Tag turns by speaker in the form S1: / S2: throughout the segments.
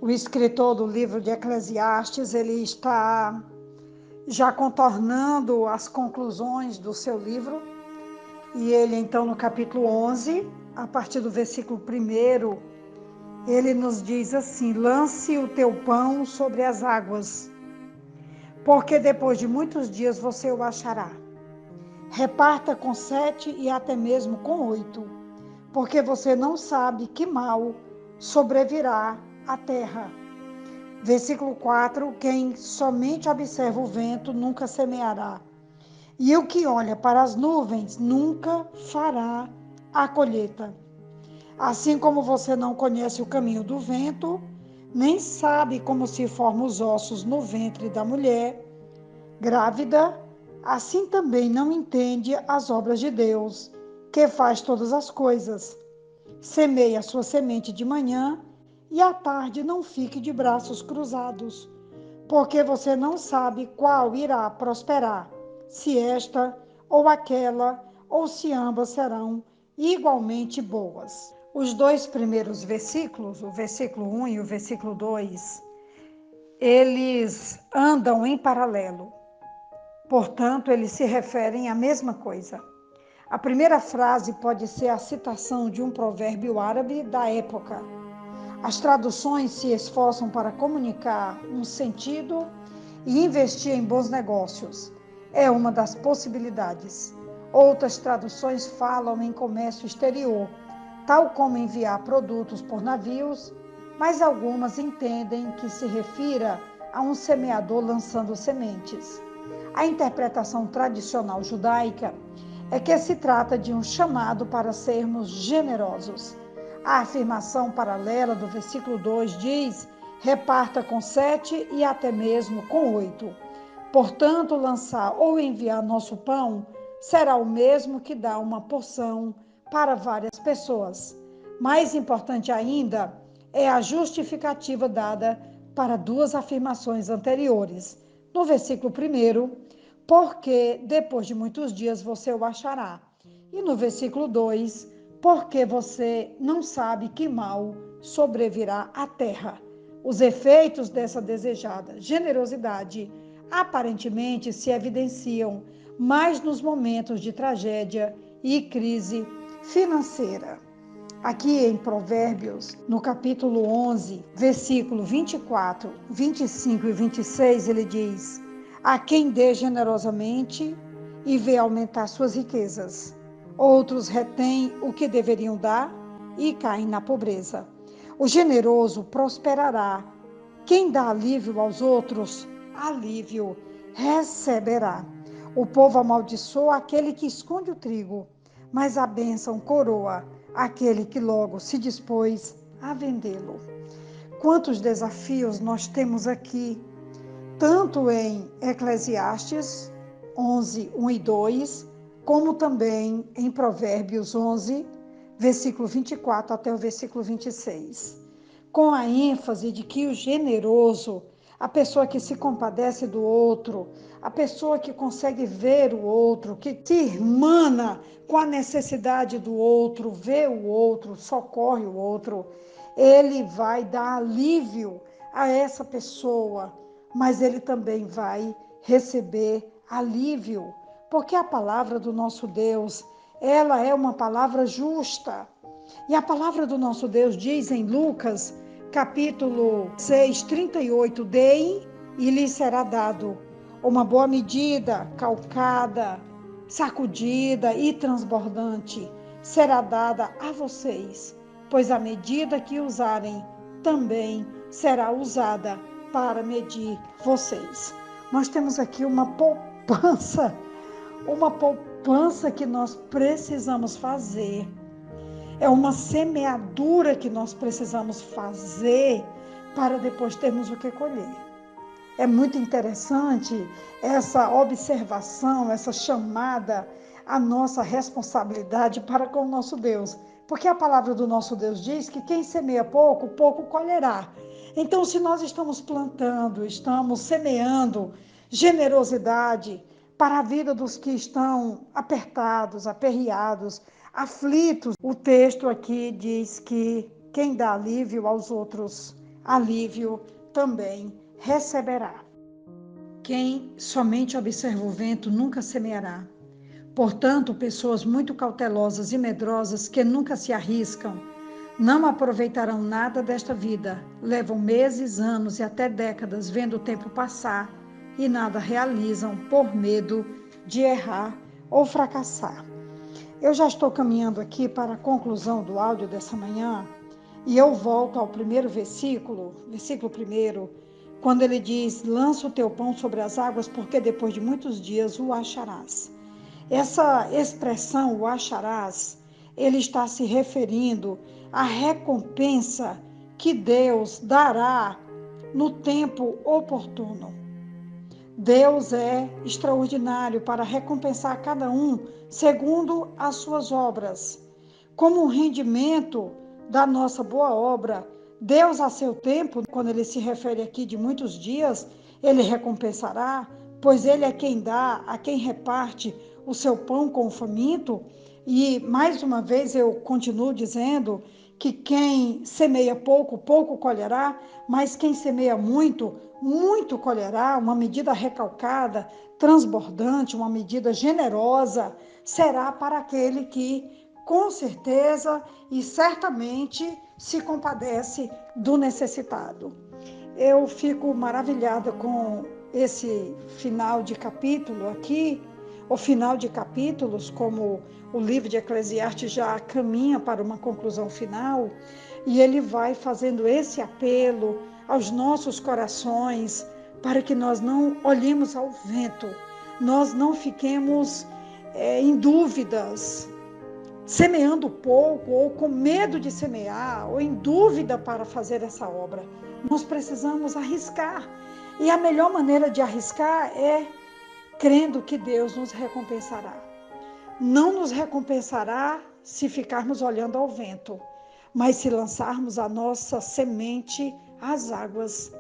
S1: O escritor do livro de Eclesiastes, ele está já contornando as conclusões do seu livro, e ele então no capítulo 11, a partir do versículo 1, ele nos diz assim: lance o teu pão sobre as águas, porque depois de muitos dias você o achará. Reparta com 7 e até mesmo com 8, porque você não sabe que mal sobrevirá à terra. Versículo 4, quem somente observa o vento nunca semeará, e o que olha para as nuvens nunca fará a colheita. Assim como você não conhece o caminho do vento, nem sabe como se formam os ossos no ventre da mulher grávida, assim também não entende as obras de Deus, que faz todas as coisas. Semeia sua semente de manhã e à tarde não fique de braços cruzados, porque você não sabe qual irá prosperar, se esta ou aquela, ou se ambas serão igualmente boas. Os dois primeiros versículos, o versículo 1 e o versículo 2, eles andam em paralelo. Portanto, eles se referem à mesma coisa. A primeira frase pode ser a citação de um provérbio árabe da época. As traduções se esforçam para comunicar um sentido e investir em bons negócios. É uma das possibilidades. Outras traduções falam em comércio exterior, tal como enviar produtos por navios, mas algumas entendem que se refira a um semeador lançando sementes. A interpretação tradicional judaica é que se trata de um chamado para sermos generosos. A afirmação paralela do versículo 2 diz: reparta com 7 e até mesmo com 8. Portanto, lançar ou enviar nosso pão será o mesmo que dar uma porção para várias pessoas. Mais importante ainda é a justificativa dada para duas afirmações anteriores. No versículo 1, porque depois de muitos dias você o achará. E no versículo 2, porque você não sabe que mal sobrevirá à terra. Os efeitos dessa desejada generosidade aparentemente se evidenciam mais nos momentos de tragédia e crise financeira. Aqui em Provérbios, no capítulo 11, versículo 24, 25 e 26, ele diz: a quem dê generosamente e vê aumentar suas riquezas. Outros retêm o que deveriam dar e caem na pobreza. O generoso prosperará. Quem dá alívio aos outros, alívio receberá. O povo amaldiçoa aquele que esconde o trigo, mas a bênção coroa aquele que logo se dispôs a vendê-lo. Quantos desafios nós temos aqui, tanto em Eclesiastes 11, 1 e 2, como também em Provérbios 11, versículo 24 até o versículo 26. Com a ênfase de que o generoso, a pessoa que se compadece do outro, a pessoa que consegue ver o outro, que se irmana com a necessidade do outro, vê o outro, socorre o outro, ele vai dar alívio a essa pessoa, mas ele também vai receber alívio, porque a palavra do nosso Deus, ela é uma palavra justa. E a palavra do nosso Deus diz em Lucas, capítulo 6, 38, deem e lhes será dado uma boa medida, calcada, sacudida e transbordante, será dada a vocês, pois a medida que usarem também será usada para medir vocês. Nós temos aqui uma poupança que nós precisamos fazer. É uma semeadura que nós precisamos fazer para depois termos o que colher. É muito interessante essa observação, essa chamada à nossa responsabilidade para com o nosso Deus. Porque a palavra do nosso Deus diz que quem semeia pouco, pouco colherá. Então, se nós estamos plantando, estamos semeando generosidade para a vida dos que estão apertados, aperreados, aflitos, o texto aqui diz que quem dá alívio aos outros, alívio também receberá. Quem somente observa o vento nunca semeará. Portanto, pessoas muito cautelosas e medrosas que nunca se arriscam, não aproveitarão nada desta vida, levam meses, anos e até décadas vendo o tempo passar e nada realizam por medo de errar ou fracassar. Eu já estou caminhando aqui para a conclusão do áudio dessa manhã e eu volto ao primeiro versículo 1, quando ele diz: lança o teu pão sobre as águas, porque depois de muitos dias o acharás. Essa expressão, o acharás, ele está se referindo à recompensa que Deus dará no tempo oportuno. Deus é extraordinário para recompensar cada um segundo as suas obras. Como um rendimento da nossa boa obra, Deus a seu tempo, quando ele se refere aqui de muitos dias, ele recompensará, pois ele é quem dá, a quem reparte o seu pão com o faminto. E mais uma vez eu continuo dizendo que quem semeia pouco, pouco colherá, mas quem semeia muito, muito colherá. Uma medida recalcada, transbordante, uma medida generosa, será para aquele que com certeza e certamente se compadece do necessitado. Eu fico maravilhada com esse final de capítulo aqui, o final de capítulos, como o livro de Eclesiastes já caminha para uma conclusão final, e ele vai fazendo esse apelo aos nossos corações para que nós não olhemos ao vento, nós não fiquemos em dúvidas, semeando pouco, ou com medo de semear, ou em dúvida para fazer essa obra. Nós precisamos arriscar. E a melhor maneira de arriscar é crendo que Deus nos recompensará. Não nos recompensará se ficarmos olhando ao vento, mas se lançarmos a nossa semente às águas.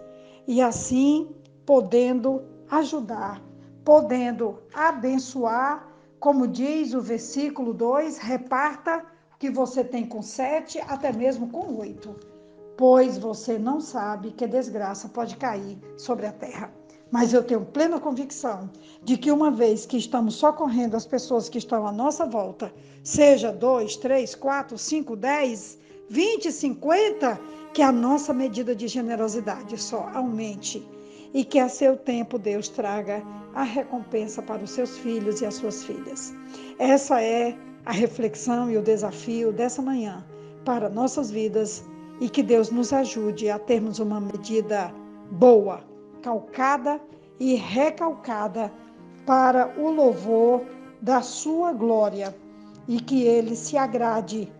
S1: E assim, podendo ajudar, podendo abençoar, como diz o versículo 2, reparta o que você tem com 7, até mesmo com 8, pois você não sabe que desgraça pode cair sobre a terra. Mas eu tenho plena convicção de que uma vez que estamos socorrendo as pessoas que estão à nossa volta, seja 2, 3, 4, 5, 10, 20, 50, que a nossa medida de generosidade só aumente e que a seu tempo Deus traga a recompensa para os seus filhos e as suas filhas. Essa é a reflexão e o desafio dessa manhã para nossas vidas, e que Deus nos ajude a termos uma medida boa, calcada e recalcada para o louvor da sua glória, e que ele se agrade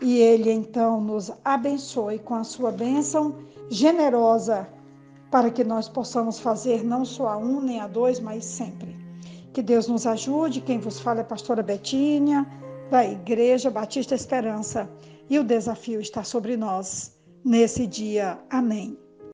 S1: e ele então nos abençoe com a sua bênção generosa, para que nós possamos fazer não só a 1 nem a 2, mas sempre. Que Deus nos ajude. Quem vos fala é a pastora Betinha, da Igreja Batista Esperança, e o desafio está sobre nós nesse dia. Amém.